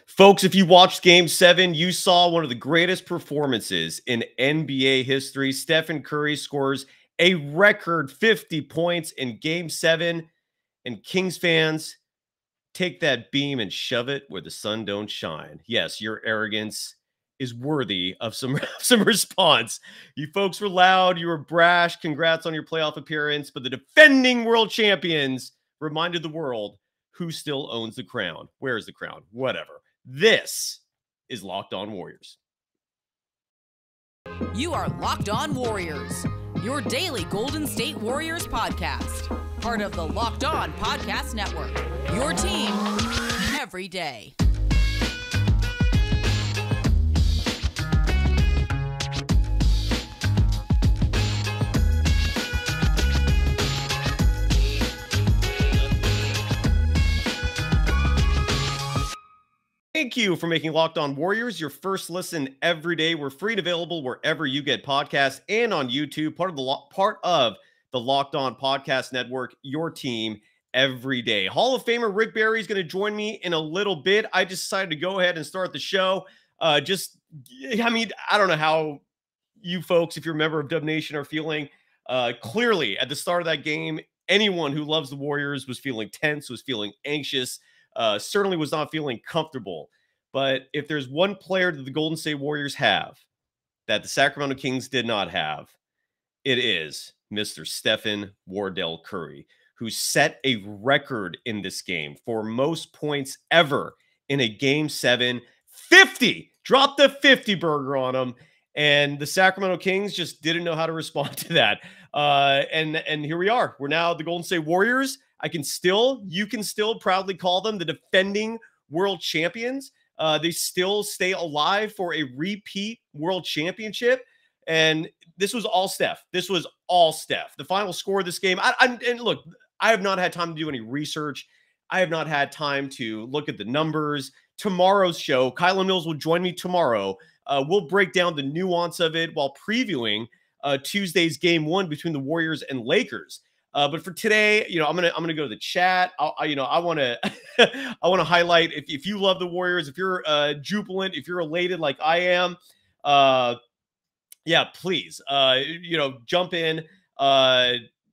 Folks, if you watched Game 7, you saw one of the greatest performances in NBA history. Stephen Curry scores a record 50 points in Game 7, and Kings fans, take that beam and shove it where the sun don't shine. Yes, your arrogance is worthy of some response. You folks were loud, you were brash. Congrats on your playoff appearance, but the defending world champions reminded the world who still owns the crown. Where's the crown? Whatever. This is Locked On Warriors. You are Locked On Warriors, your daily Golden State Warriors podcast. Part of the Locked On Podcast Network, your team every day. Thank you for making Locked On Warriors your first listen every day. We're free and available wherever you get podcasts and on YouTube, part of the Locked On Podcast Network, your team every day. Hall of Famer Rick Barry is going to join me in a little bit. I decided to go ahead and start the show. I don't know how you folks, if you're a member of Dub Nation, are feeling. Clearly, at the start of that game, anyone who loves the Warriors was feeling tense, was feeling anxious. Certainly was not feeling comfortable. But if there's one player that the Golden State Warriors have that the Sacramento Kings did not have, it is Mr. Stephen Wardell Curry, who set a record in this game for most points ever in a Game 7. 50! Dropped the 50 burger on him. And the Sacramento Kings just didn't know how to respond to that. And here we are. We're now the Golden State Warriors. You can still proudly call them the defending world champions. They still stay alive for a repeat world championship. And this was all Steph. The final score of this game. And look, I have not had time to do any research. I have not had time to look at the numbers. Tomorrow's show, Kylan Mills will join me tomorrow. We'll break down the nuance of it while previewing Tuesday's Game 1 between the Warriors and Lakers. But for today, I'm gonna go to the chat. I want to highlight if you love the Warriors, if you're jubilant, if you're elated like I am, please, jump in,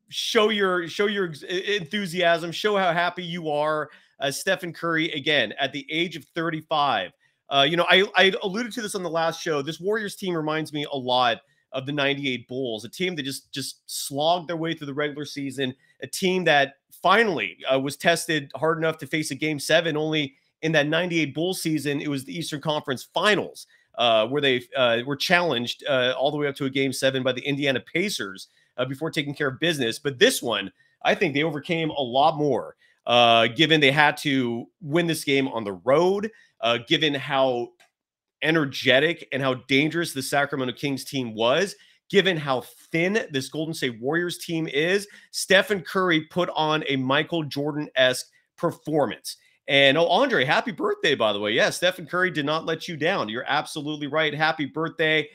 show your enthusiasm, show how happy you are. Stephen Curry, again, at the age of 35. I alluded to this on the last show. This Warriors team reminds me a lot of the 98 Bulls, a team that just slogged their way through the regular season, a team that finally was tested hard enough to face a Game 7. Only in that 98 Bulls season, it was the Eastern Conference Finals where they were challenged all the way up to a Game 7 by the Indiana Pacers before taking care of business. But this one, I think they overcame a lot more, given they had to win this game on the road, given how energetic and how dangerous the Sacramento Kings team was, given how thin this Golden State Warriors team is. Stephen Curry put on a Michael Jordan-esque performance. And Andre, happy birthday, by the way. Yeah, Stephen Curry did not let you down. You're absolutely right. Happy birthday,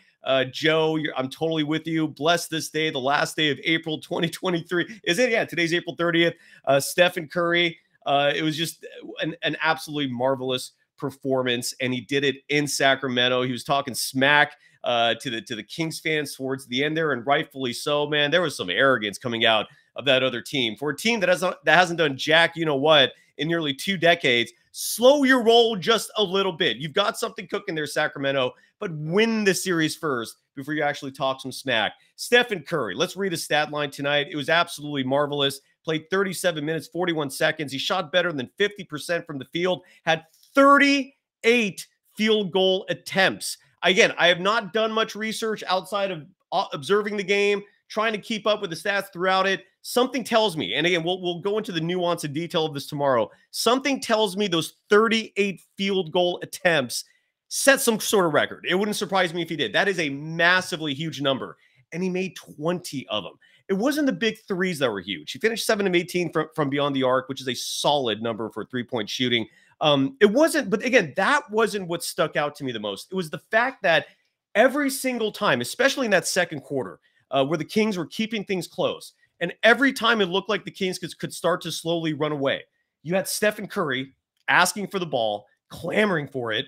Joe. I'm totally with you. Bless this day, the last day of April 2023. Is it? Yeah, today's April 30th. Stephen Curry, it was just an absolutely marvelous performance, and he did it in Sacramento. He was talking smack to the Kings fans towards the end there, and rightfully so. Man, there was some arrogance coming out of that other team. For a team that hasn't done jack, in nearly 2 decades, slow your roll just a little bit. You've got something cooking there, Sacramento, but win the series first before you actually talk some smack. Stephen Curry, let's read his stat line tonight. It was absolutely marvelous. Played 37 minutes, 41 seconds. He shot better than 50% from the field, had 38 field goal attempts. Again, I have not done much research outside of observing the game, trying to keep up with the stats throughout it. Something tells me, and again, we'll go into the nuance and detail of this tomorrow. Something tells me those 38 field goal attempts set some sort of record. It wouldn't surprise me if he did. That is a massively huge number, and he made 20 of them. It wasn't the big threes that were huge. He finished 7 of 18 from beyond the arc, which is a solid number for three-point shooting. It wasn't, but again, that wasn't what stuck out to me the most. It was the fact that every single time, especially in that second quarter, where the Kings were keeping things close, and every time it looked like the Kings could start to slowly run away, you had Stephen Curry asking for the ball, clamoring for it,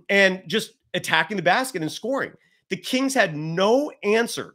and just attacking the basket and scoring. The Kings had no answer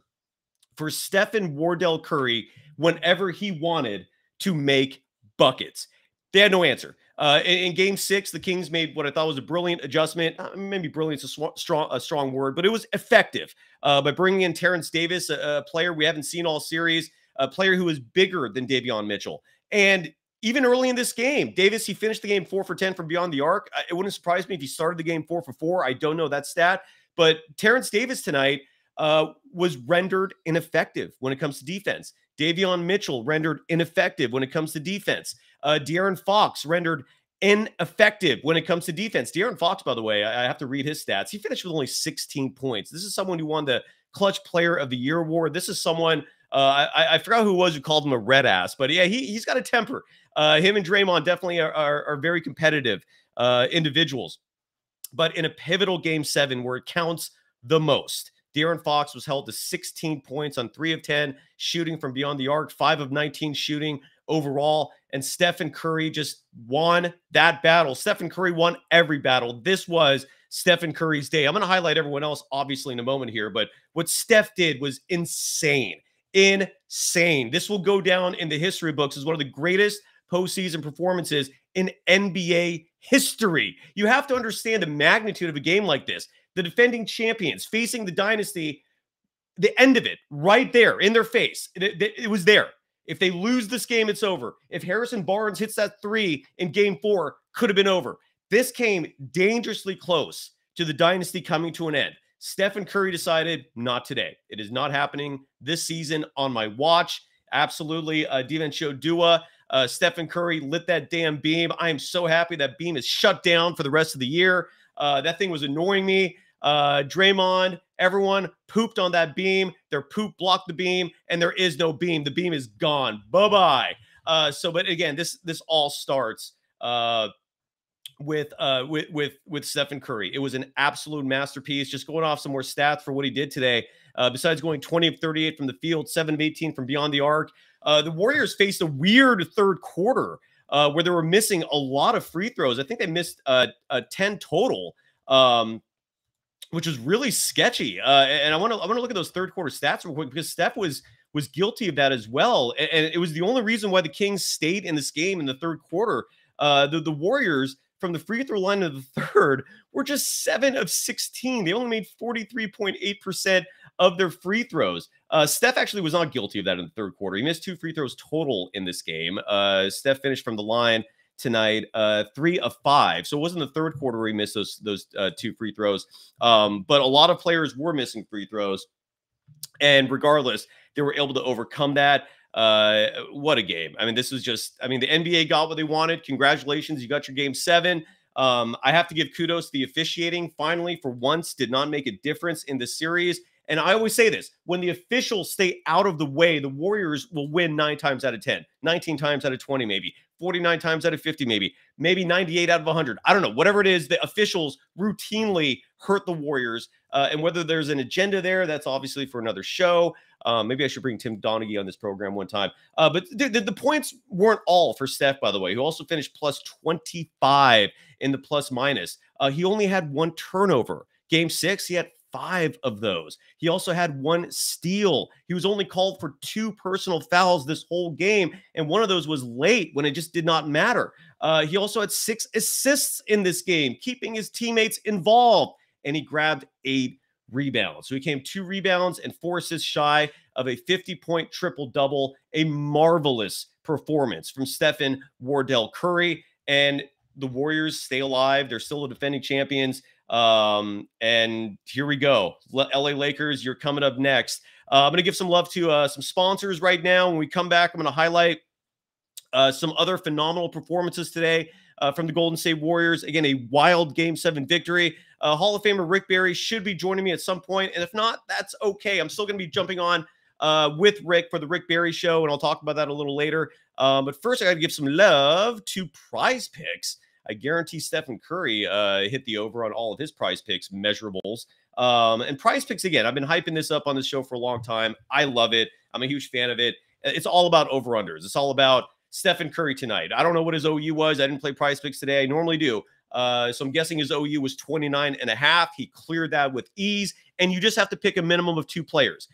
for Stephen Wardell Curry whenever he wanted to make buckets. They had no answer. In Game 6, the Kings made what I thought was a brilliant adjustment. Maybe brilliant's a strong word, but it was effective by bringing in Terrence Davis, a player we haven't seen all series, a player who is bigger than Davion Mitchell. And even early in this game, Davis, he finished the game 4 for 10 from beyond the arc. It wouldn't surprise me if he started the game 4 for 4. I don't know that stat. But Terrence Davis tonight was rendered ineffective when it comes to defense. Davion Mitchell rendered ineffective when it comes to defense. De'Aaron Fox rendered ineffective when it comes to defense. De'Aaron Fox, by the way, I have to read his stats. He finished with only 16 points. This is someone who won the Clutch Player of the Year award. This is someone, I forgot who it was who called him a red ass, but yeah, he's got a temper. Him and Draymond definitely are very competitive individuals. But in a pivotal Game 7 where it counts the most, De'Aaron Fox was held to 16 points on 3 of 10 shooting from beyond the arc, 5 of 19 shooting overall, and Stephen Curry just won that battle. Stephen Curry won every battle. This was Stephen Curry's day. I'm going to highlight everyone else, obviously, in a moment here, but what Steph did was insane. Insane. This will go down in the history books as one of the greatest postseason performances in NBA history. You have to understand the magnitude of a game like this. The defending champions facing the dynasty, the end of it right there in their face. It was there. If they lose this game, it's over. If Harrison Barnes hits that 3 in Game 4, could have been over. This came dangerously close to the dynasty coming to an end. Stephen Curry decided, not today. It is not happening this season on my watch. Absolutely. Divencio Dua, Stephen Curry lit that damn beam. I am so happy that beam is shut down for the rest of the year. That thing was annoying me. Draymond, everyone pooped on that beam. Their poop blocked the beam, and there is no beam. The beam is gone. Bye-bye. But again, this all starts with Stephen Curry. It was an absolute masterpiece. Just going off some more stats for what he did today. Besides going 20 of 38 from the field, 7 of 18 from beyond the arc, the Warriors faced a weird third quarter where they were missing a lot of free throws. I think they missed 10 total, which was really sketchy. And I want to look at those third quarter stats real quick because Steph was guilty of that as well. And it was the only reason why the Kings stayed in this game in the third quarter. The Warriors, from the free throw line of the third, were just 7 of 16. They only made 43.8% of their free throws. Steph actually was not guilty of that in the third quarter. He missed 2 free throws total in this game. Steph finished from the line tonight 3 of 5. So it wasn't the third quarter where he missed those 2 free throws. But a lot of players were missing free throws. And regardless, they were able to overcome that. What a game. I mean, this was just, I mean, the NBA got what they wanted. Congratulations. You got your Game 7. I have to give kudos to the officiating. Finally, for once, did not make a difference in the series. And I always say this, when the officials stay out of the way, the Warriors will win 9 times out of 10, 19 times out of 20, maybe 49 times out of 50, maybe 98 out of 100. I don't know. Whatever it is, the officials routinely hurt the Warriors. And whether there's an agenda there, that's obviously for another show. Maybe I should bring Tim Donaghy on this program one time. But the points weren't all for Steph, by the way, who also finished plus 25 in the plus minus. He only had 1 turnover. Game 6, he had 5 of those. He also had 1 steal. He was only called for 2 personal fouls this whole game, and one of those was late when it just did not matter. He also had 6 assists in this game, keeping his teammates involved, and he grabbed 8 rebounds. So he came 2 rebounds and 4 assists shy of a 50-point triple-double, a marvelous performance from Stephen Wardell Curry, and the Warriors stay alive. They're still the defending champions. And here we go. LA Lakers, you're coming up next. I'm going to give some love to some sponsors right now. When we come back, I'm going to highlight some other phenomenal performances today from the Golden State Warriors. Again, a wild Game 7 victory. Hall of Famer Rick Barry should be joining me at some point. And if not, that's okay. I'm still going to be jumping on with Rick for the Rick Barry Show, and I'll talk about that a little later. But first, I got to give some love to PrizePicks. I guarantee Stephen Curry hit the over on all of his PrizePicks measurables. And PrizePicks, again, I've been hyping this up on the show for a long time. I love it. I'm a huge fan of it. It's all about over-unders. It's all about Stephen Curry tonight. I don't know what his OU was. I didn't play PrizePicks today. I normally do. So I'm guessing his OU was 29.5. He cleared that with ease. And you just have to pick a minimum of 2 players.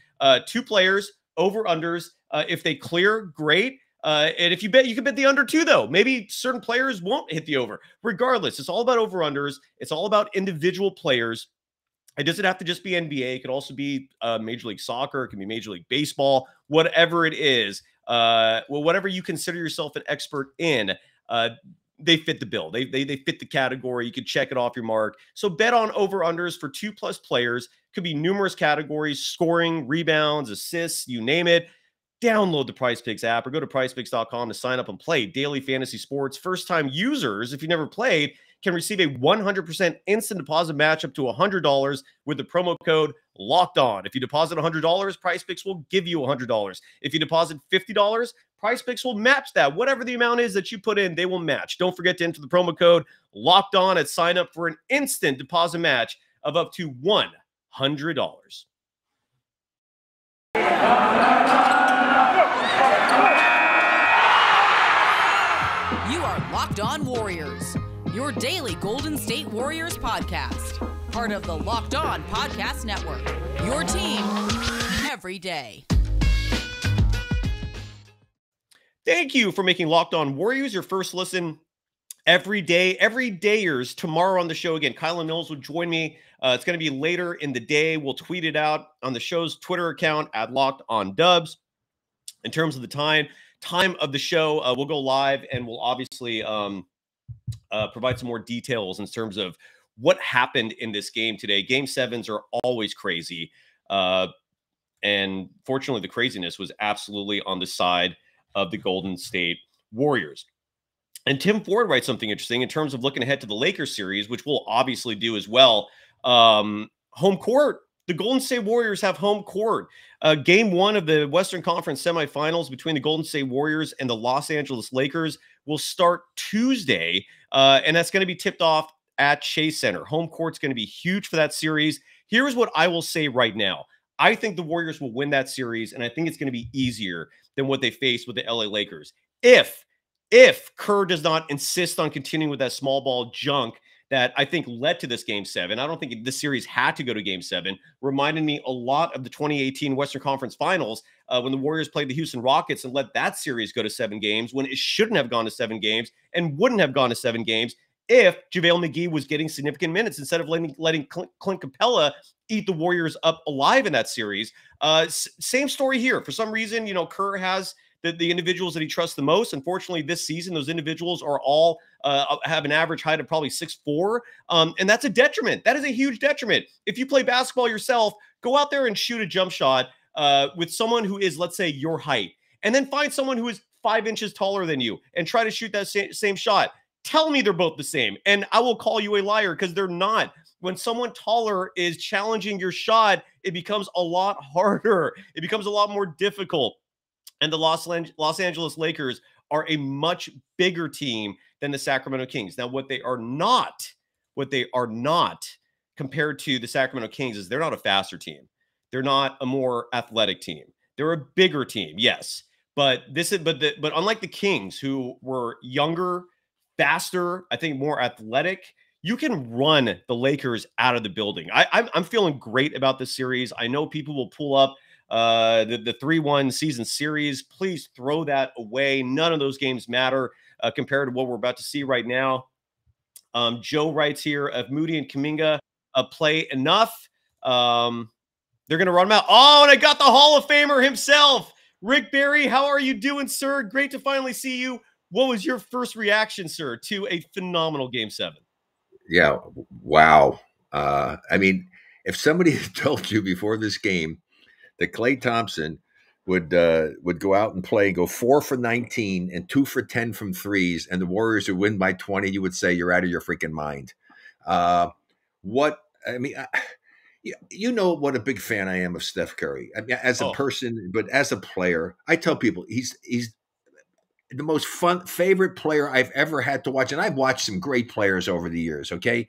2 players, over-unders. If they clear, great. And if you bet, you can bet the under 2, though. Maybe certain players won't hit the over. Regardless, it's all about over-unders. It's all about individual players. It doesn't have to just be NBA. It could also be Major League Soccer. It can be Major League Baseball, whatever it is. Whatever you consider yourself an expert in, they fit the bill. They fit the category. You can check it off your mark. So bet on over-unders for 2+ players. Could be numerous categories: scoring, rebounds, assists, you name it. Download the PrizePicks app or go to PrizePicks.com to sign up and play daily fantasy sports. First-time users, if you've never played, can receive a 100% instant deposit match up to $100 with the promo code LOCKEDON. If you deposit $100, PrizePicks will give you $100. If you deposit $50, PrizePicks will match that. Whatever the amount is that you put in, they will match. Don't forget to enter the promo code LOCKEDON and sign up for an instant deposit match of up to $100. You are Locked On Warriors, your daily Golden State Warriors podcast. Part of the Locked On Podcast Network, your team every day. Thank you for making Locked On Warriors your first listen every day. Every dayers tomorrow on the show. Again, Kylan Mills will join me. It's going to be later in the day. We'll tweet it out on the show's Twitter account at Locked On Dubs. In terms of the time of the show, we'll go live and we'll obviously provide some more details in terms of what happened in this game today. Game 7s are always crazy. And fortunately, the craziness was absolutely on the side of the Golden State Warriors. And Tim Ford writes something interesting in terms of looking ahead to the Lakers series, which we'll obviously do as well. Home court. The Golden State Warriors have home court. Game 1 of the Western Conference Semifinals between the Golden State Warriors and the Los Angeles Lakers will start Tuesday, and that's going to be tipped off at Chase Center. Home court's going to be huge for that series. Here's what I will say right now. I think the Warriors will win that series, and I think it's going to be easier than what they faced with the LA Lakers. If Kerr does not insist on continuing with that small ball junk that I think led to this Game 7. I don't think this series had to go to Game 7. Reminded me a lot of the 2018 Western Conference Finals when the Warriors played the Houston Rockets and let that series go to 7 games when it shouldn't have gone to 7 games and wouldn't have gone to 7 games if JaVale McGee was getting significant minutes instead of letting Clint Capella eat the Warriors up alive in that series. Same story here. For some reason, Kerr has the individuals that he trusts the most. Unfortunately, this season, those individuals are all have an average height of probably 6'4", and that's a detriment. That is a huge detriment. If you play basketball yourself, go out there and shoot a jump shot with someone who is, let's say, your height, and then find someone who is 5 inches taller than you and try to shoot that same shot. Tell me they're both the same, and I will call you a liar because they're not. When someone taller is challenging your shot, it becomes a lot harder. It becomes a lot more difficult. And the Los Angeles Lakers are a much bigger team than the Sacramento Kings. Now, what they are not compared to the Sacramento Kings is they're not a faster team. They're not a more athletic team. They're a bigger team, yes. But unlike the Kings, who were younger, faster, I think more athletic, you can run the Lakers out of the building. I'm feeling great about this series. I know people will pull up the 3-1 season series. Please throw that away. None of those games matter compared to what we're about to see right now. Joe writes here, if Moody and Kuminga play enough, they're going to run them out. Oh, and I got the Hall of Famer himself. Rick Barry, how are you doing, sir? Great to finally see you. What was your first reaction, sir, to a phenomenal Game 7? Yeah, wow. I mean, if somebody had told you before this game that Klay Thompson would go out and play, go 4 for 19 and 2 for 10 from threes, and the Warriors would win by 20, you would say you're out of your freaking mind. You know what a big fan I am of Steph Curry. I mean, as a person, but as a player, I tell people he's the most favorite player I've ever had to watch, and I've watched some great players over the years. Okay,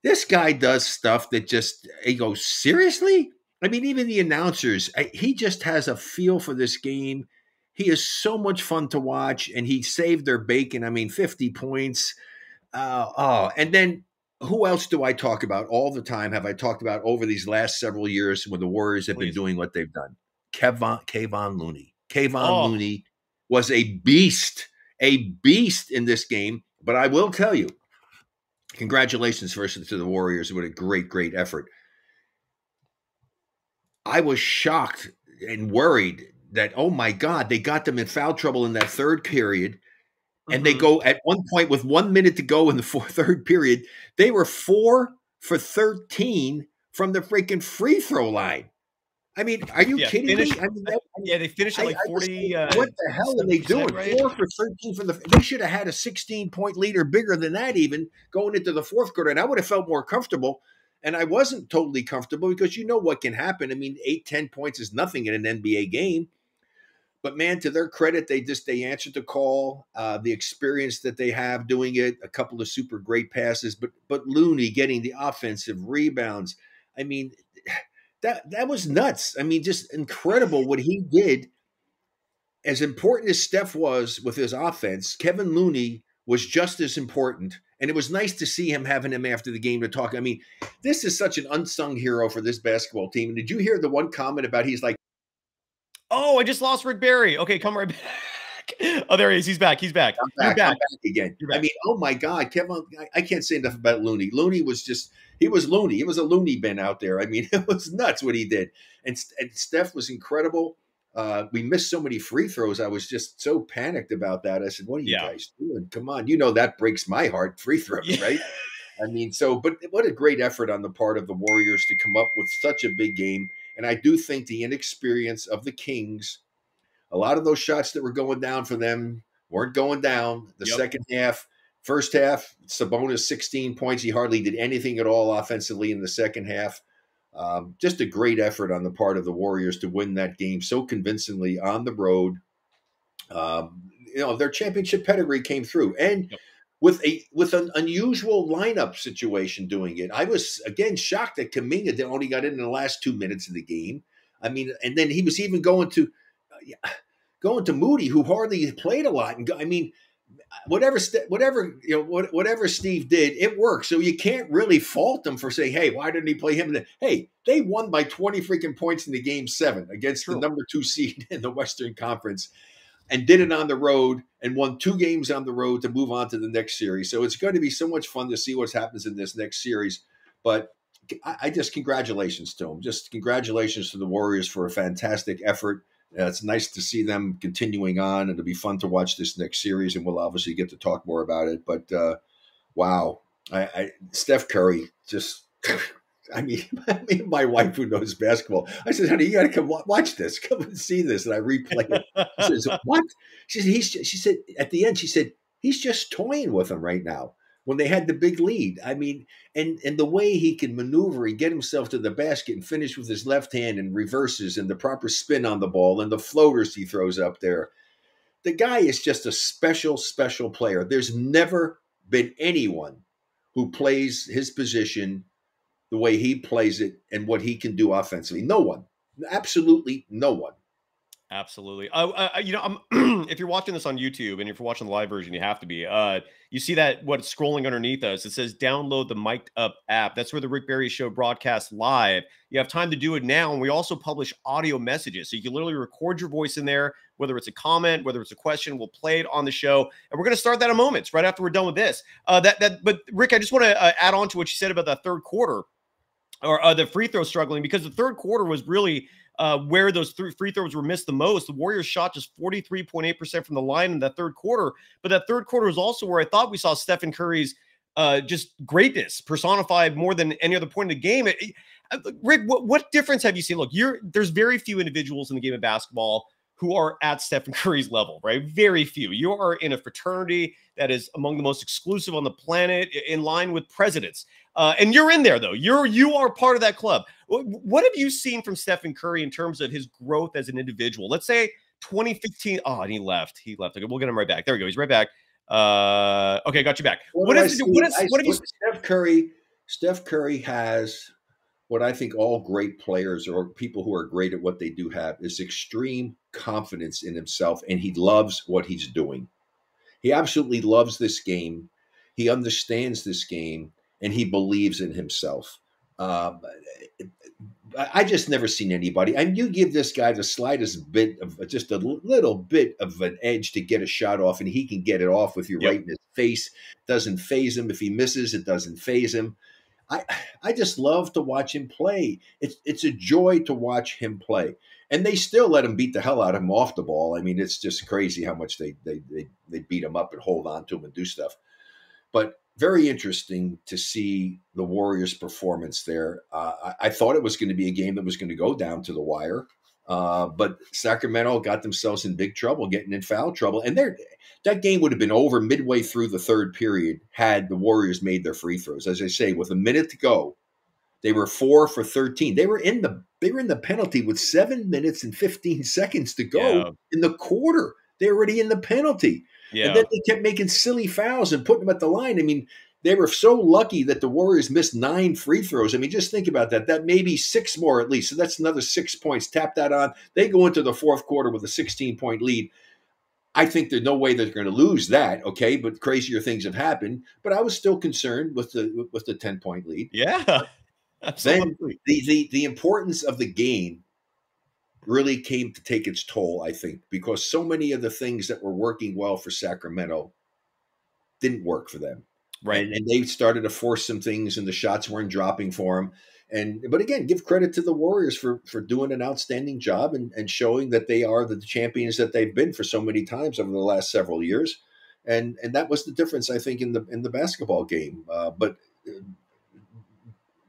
this guy does stuff that he goes, seriously? I mean, even the announcers, he just has a feel for this game. He is so much fun to watch, and he saved their bacon. I mean, 50 points. And then who else do I talk about all the time? Have I talked about over these last several years when the Warriors have been doing what they've done? Kevon Looney. Kevon Looney was a beast in this game. But I will tell you, congratulations first to the Warriors. What a great effort. I was shocked and worried that, oh my God, they got them in foul trouble in that third period. And they go at one point with 1 minute to go in the third period. They were 4 for 13 from the freaking free throw line. I mean, are you kidding me? I mean, they finished at like 40. What the hell are they doing? Right? 4 for 13 from they should have had a 16-point lead or bigger than that even going into the fourth quarter. And I would have felt more comfortable. And I wasn't totally comfortable because you know what can happen. I mean, 8-10 points is nothing in an NBA game. But man, to their credit, they answered the call. The experience that they have doing it, a couple of super great passes, but Looney getting the offensive rebounds. I mean, that was nuts. I mean, just incredible what he did. As important as Steph was with his offense, Kevon Looney was just as important. And it was nice to see him having him after the game to talk. I mean, this is such an unsung hero for this basketball team. And did you hear the one comment about he's like, oh, I just lost Rick Barry. Okay, come right back. Oh, there he is. He's back. I'm back again. I mean, oh my God, Kevin, I can't say enough about Looney. Looney was he was Looney. He was a Looney bin out there. I mean, it was nuts what he did. And Steph was incredible. We missed so many free throws. I was just so panicked about that. I said, what are you guys doing? Come on. You know, that breaks my heart, free throws, right? I mean, but what a great effort on the part of the Warriors to come up with such a big game. And I do think the inexperience of the Kings, a lot of those shots that were going down for them weren't going down. The second half, first half, Sabonis 16 points. He hardly did anything at all offensively in the second half. Just a great effort on the part of the Warriors to win that game so convincingly on the road. Their championship pedigree came through. And with an unusual lineup situation doing it. I was, again, shocked that Kuminga only got in the last 2 minutes of the game. I mean, and then he was even going to Moody, who hardly played a lot. And I mean, whatever Steve did, it worked. So you can't really fault them for saying, hey, why didn't he play him? Hey, they won by 20 freaking points in the game 7 against the number 2 seed in the Western Conference. And did it on the road and won 2 games on the road to move on to the next series. So it's going to be so much fun to see what happens in this next series. But I just congratulations to them. Just congratulations to the Warriors for a fantastic effort. It's nice to see them continuing on, and it'll be fun to watch this next series. And we'll obviously get to talk more about it. But wow, Steph Curry just. I mean, my wife who knows basketball, I said, honey, you got to come watch this. Come and see this. And I replay it. She says, what? She said, at the end, she said, he's just toying with him right now when they had the big lead. I mean, and the way he can maneuver and get himself to the basket and finish with his left hand and reverses and the proper spin on the ball and the floaters he throws up there. The guy is just a special, special player. There's never been anyone who plays his position the way he plays it and what he can do offensively. No one. Absolutely no one. Absolutely. If you're watching this on YouTube and if you're watching the live version, you have to be. You see that what's scrolling underneath us. It says download the Mic'd Up app. That's where the Rick Barry Show broadcasts live. You have time to do it now. And we also publish audio messages. So you can literally record your voice in there, whether it's a comment, whether it's a question, we'll play it on the show. And we're going to start that in moments right after we're done with this. But Rick, I just want to add on to what you said about that third quarter. Or the free throw struggling, because the third quarter was really where those free throws were missed the most. The Warriors shot just 43.8% from the line in that third quarter. But that third quarter was also where I thought we saw Stephen Curry's just greatness personified more than any other point in the game. Rick, what difference have you seen? Look, there's very few individuals in the game of basketball who are at Stephen Curry's level, right? Very few. You are in a fraternity that is among the most exclusive on the planet, in line with presidents. And you're in there, though. You are part of that club. What have you seen from Stephen Curry in terms of his growth as an individual? Let's say 2015. Oh, and he left. Okay, we'll get him right back. There we go. He's right back. Okay, got you back. Steph Curry has what I think all great players or people who are great at what they do have is extreme confidence in himself, and he loves what he's doing. He absolutely loves this game. He understands this game, and he believes in himself. I just never seen anybody. And you give this guy the slightest bit of just a little bit of an edge to get a shot off, and he can get it off with you right in his face. Doesn't phase him. If he misses, it doesn't phase him. I just love to watch him play. It's a joy to watch him play. And they still let him beat the hell out of him off the ball. I mean, it's just crazy how much they beat him up and hold on to him and do stuff. But very interesting to see the Warriors' performance there. I thought it was going to be a game that was going to go down to the wire. But Sacramento got themselves in big trouble, getting in foul trouble. And that game would have been over midway through the third period had the Warriors made their free throws. As I say, with a minute to go, they were 4 for 13. They were in the penalty with 7 minutes and 15 seconds to go in the quarter. They're already in the penalty. Yeah. And then they kept making silly fouls and putting them at the line. I mean, they were so lucky that the Warriors missed 9 free throws. I mean, just think about that. That may be 6 more at least. So that's another 6 points. Tap that on. They go into the fourth quarter with a 16-point lead. I think there's no way they're going to lose that, okay? But crazier things have happened. But I was still concerned with the 10-point lead. Yeah, absolutely. Then the importance of the game really came to take its toll, I think, because so many of the things that were working well for Sacramento didn't work for them. Right. And they started to force some things, and the shots weren't dropping for them. But again, give credit to the Warriors for doing an outstanding job and showing that they are the champions that they've been for so many times over the last several years. And that was the difference, I think, in the basketball game. But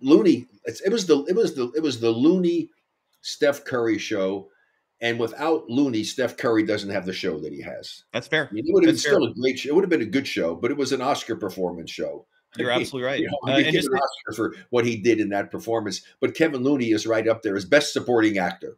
Looney, it was the Looney Steph Curry show. And without Looney, Steph Curry doesn't have the show that he has. That's fair. I mean, it would have been still a great show. It would have been a good show, but it was an Oscar performance show. You're absolutely right. And just an Oscar for what he did in that performance. But Kevon Looney is right up there as best supporting actor.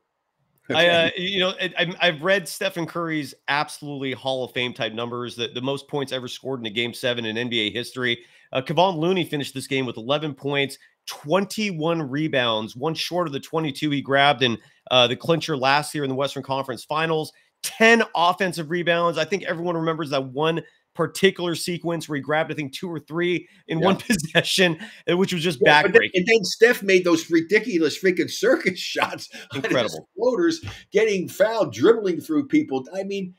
I've read Stephen Curry's absolutely Hall of Fame type numbers, that the most points ever scored in a Game 7 in NBA history. Kevon Looney finished this game with 11 points, 21 rebounds, one short of the 22 he grabbed in the clincher last year in the Western Conference Finals. 10 offensive rebounds. I think everyone remembers that one particular sequence where he grabbed, I think, 2 or 3 in one possession, which was just backbreaking. And then Steph made those ridiculous freaking circus shots. Incredible. Floaters, getting fouled, dribbling through people. I mean,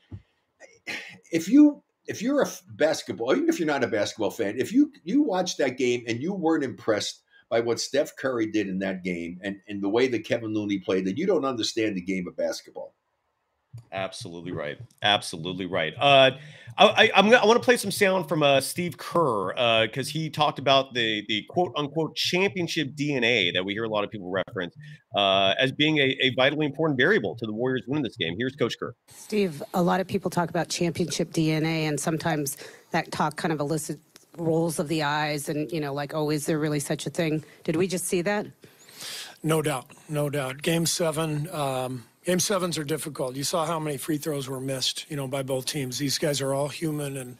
if you're a basketball, even if you're not a basketball fan, if you watched that game and you weren't impressed by what Steph Curry did in that game and the way that Kevon Looney played, then you don't understand the game of basketball. Absolutely right. Absolutely right. I want to play some sound from Steve Kerr because he talked about the quote unquote championship DNA that we hear a lot of people reference as being a vitally important variable to the Warriors winning this game. Here's Coach Kerr. Steve, a lot of people talk about championship DNA, and sometimes that talk kind of elicits rolls of the eyes and, like, oh, is there really such a thing? Did we just see that? No doubt. No doubt. Game 7, Game 7s are difficult. You saw how many free throws were missed, by both teams. These guys are all human, and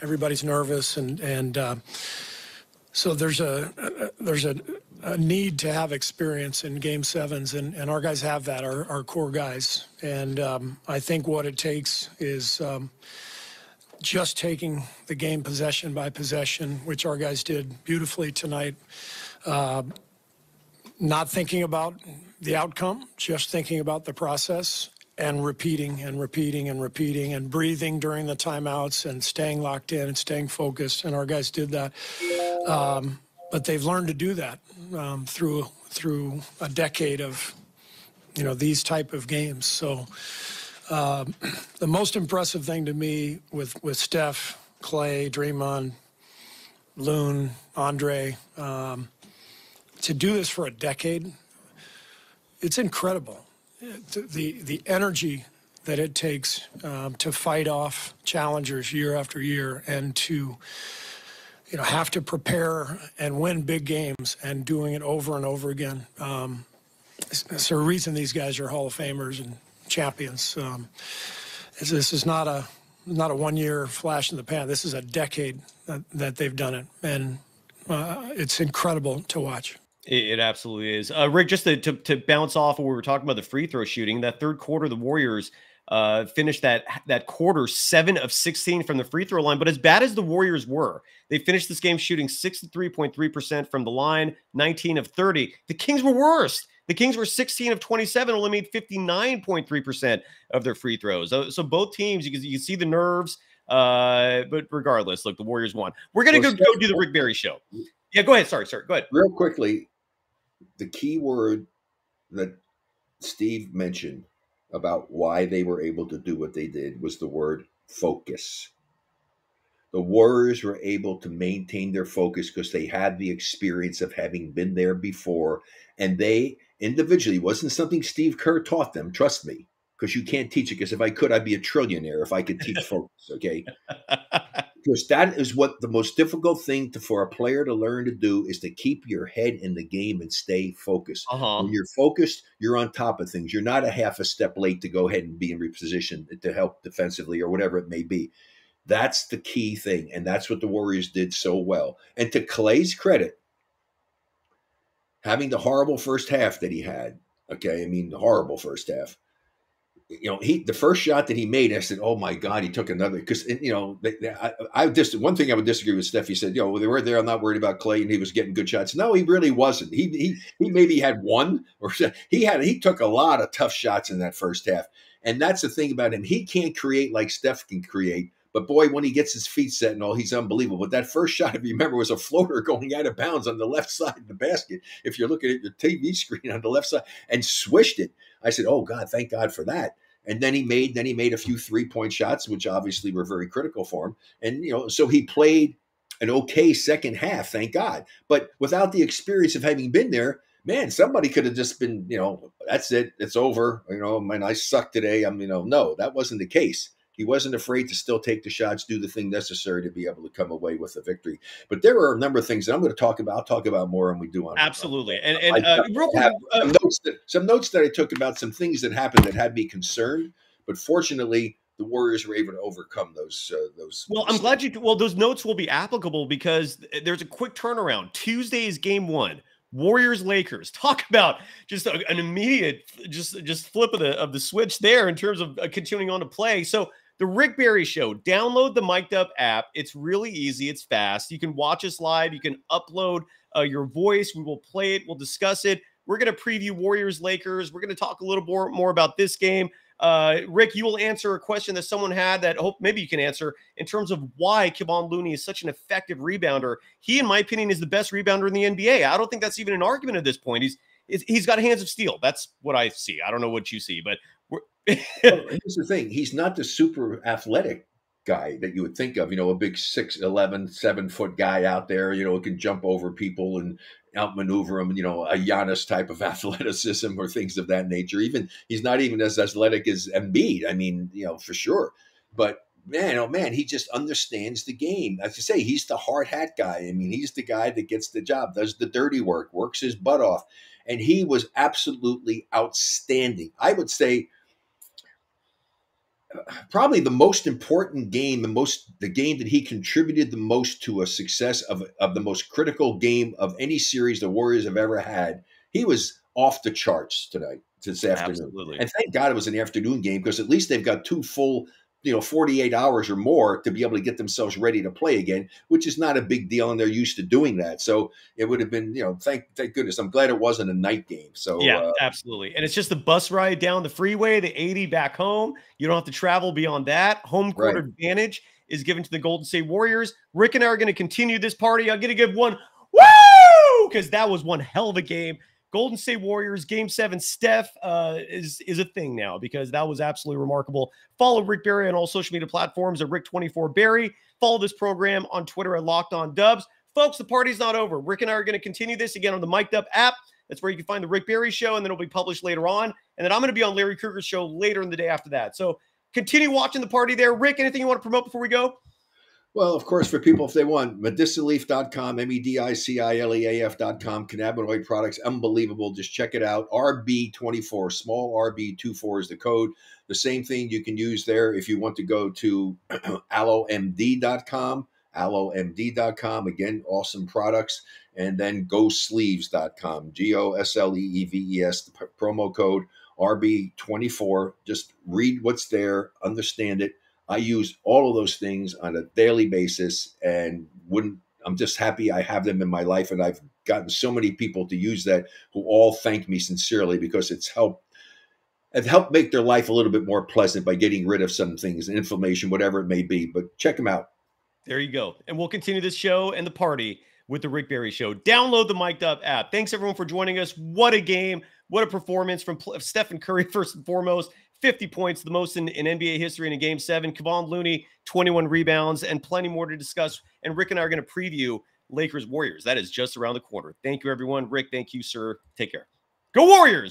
everybody's nervous, and so there's a need to have experience in Game 7s, and our guys have that, our core guys. And I think what it takes is just taking the game possession by possession, which our guys did beautifully tonight. Not thinking about the outcome, just thinking about the process and repeating and repeating and repeating and breathing during the timeouts and staying locked in and staying focused. And our guys did that. But they've learned to do that through a decade of, these type of games. So the most impressive thing to me with Steph, Clay, Draymond, Loon, Andre, to do this for a decade, it's incredible. The energy that it takes to fight off challengers year after year and to have to prepare and win big games and doing it over and over again. It's a reason these guys are Hall of Famers and champions. This is not a 1-year flash in the pan. This is a decade that they've done it, and it's incredible to watch. It absolutely is. Rick, just to bounce off of what we were talking about, the free throw shooting, that third quarter, the Warriors finished that quarter 7 of 16 from the free throw line. But as bad as the Warriors were, they finished this game shooting 63.3% from the line, 19 of 30. The Kings were worse. The Kings were 16 of 27, only made 59.3% of their free throws. So both teams, you can see the nerves. But regardless, look, the Warriors won. We're going to go do the Rick Barry show. Yeah, go ahead. Sorry. Go ahead. Real quickly, the key word that Steve mentioned about why they were able to do what they did was the word focus. The Warriors were able to maintain their focus because they had the experience of having been there before. And they individually, wasn't something Steve Kerr taught them, trust me, because you can't teach it. Because if I could, I'd be a trillionaire if I could teach focus, okay? Because that is what the most difficult thing for a player to learn to do is to keep your head in the game and stay focused. When you're focused, you're on top of things. You're not a half a step late to go ahead and be in reposition to help defensively or whatever it may be. That's the key thing, and that's what the Warriors did so well. And to Clay's credit, having the horrible first half that he had, okay, I mean, the horrible first half, you know, the first shot that he made, I said, oh my God, he took another, because, you know, one thing I would disagree with Steph, he said, you know, they were there, I'm not worried about Clay, and he was getting good shots. No, he really wasn't. He maybe had one, or he took a lot of tough shots in that first half. And that's the thing about him. He can't create like Steph can create. But boy, when he gets his feet set and all, he's unbelievable. But that first shot, if you remember, was a floater going out of bounds on the left side of the basket. If you're looking at your TV screen on the left side, and swished it. I said, "Oh God, thank God for that." And then he made a few 3-point shots, which obviously were very critical for him. And you know, so he played an okay second half, thank God. But without the experience of having been there, man, somebody could have just been, you know, that's it, it's over. You know, man, I suck today. No, that wasn't the case. He wasn't afraid to still take the shots, do the thing necessary to be able to come away with a victory. But there were a number of things that I'm going to talk about. I'll talk about more when we do on. Absolutely. Real quick, some notes that I took about some things that happened that had me concerned. But fortunately, the Warriors were able to overcome those. Well, I'm glad those notes will be applicable because there's a quick turnaround. Tuesday is game 1. Warriors Lakers. Talk about just an immediate just flip of the switch there in terms of continuing on to play. So the Rick Barry Show, download the Mic'd Up app. It's really easy. It's fast. You can watch us live. You can upload your voice. We will play it. We'll discuss it. We're going to preview Warriors Lakers. We're going to talk a little more about this game. Rick, you will answer a question that someone had that I hope maybe you can answer in terms of why Kevon Looney is such an effective rebounder. He, in my opinion, is the best rebounder in the NBA. I don't think that's even an argument at this point. He's got hands of steel. That's what I see. I don't know what you see, but well, here's the thing. He's not the super athletic guy that you would think of, you know, a big 6'11", 7-foot guy out there, you know, who can jump over people and outmaneuver them, you know, a Giannis type of athleticism or things of that nature. Even he's not even as athletic as Embiid. I mean, you know, for sure. But man, oh man, he just understands the game. As you say, he's the hard hat guy. I mean, he's the guy that gets the job, does the dirty work, works his butt off. And he was absolutely outstanding. I would say probably the most important game, the game that he contributed the most to a success of the most critical game of any series the Warriors have ever had. He was off the charts this afternoon. Absolutely. And thank God it was an afternoon game because at least they've got 2 full, 48 hours or more to be able to get themselves ready to play again, which is not a big deal, and they're used to doing that. So it would have been, thank goodness. I'm glad it wasn't a night game. So yeah, absolutely. And it's just the bus ride down the freeway, the 80 back home. You don't have to travel beyond that. Home court advantage is given to the Golden State Warriors. Rick and I are going to continue this party. I'm going to give one woo because that was one hell of a game. Golden State Warriors, Game 7. Steph is a thing now because that was absolutely remarkable. Follow Rick Barry on all social media platforms at Rick24Barry. Follow this program on Twitter at Locked On Dubs. Folks, the party's not over. Rick and I are going to continue this again on the Mic'd Up app. That's where you can find the Rick Barry Show, and then it'll be published later on. And then I'm going to be on Larry Krueger's show later in the day after that. So continue watching the party there. Rick, anything you want to promote before we go? Well, of course, for people, if they want, medicaleaf.com, medicaleaf.com, cannabinoid products, unbelievable. Just check it out. RB24, small RB24 is the code. The same thing you can use there if you want to go to allomd.com, allomd.com. Again, awesome products. And then gosleeves.com, GOSLEEVES, the promo code. RB24. Just read what's there, understand it. I use all of those things on a daily basis, and I'm just happy I have them in my life, and I've gotten so many people to use that who all thank me sincerely because it's helped make their life a little bit more pleasant by getting rid of some things, inflammation, whatever it may be. But check them out. There you go. And we'll continue this show and the party with the Rick Barry Show. Download the Mic'd Up app. Thanks, everyone, for joining us. What a game. What a performance from Stephen Curry, first and foremost. 50 points, the most in NBA history in a Game 7. Kevon Looney, 21 rebounds, and plenty more to discuss. And Rick and I are going to preview Lakers-Warriors. That is just around the corner. Thank you, everyone. Rick, thank you, sir. Take care. Go Warriors!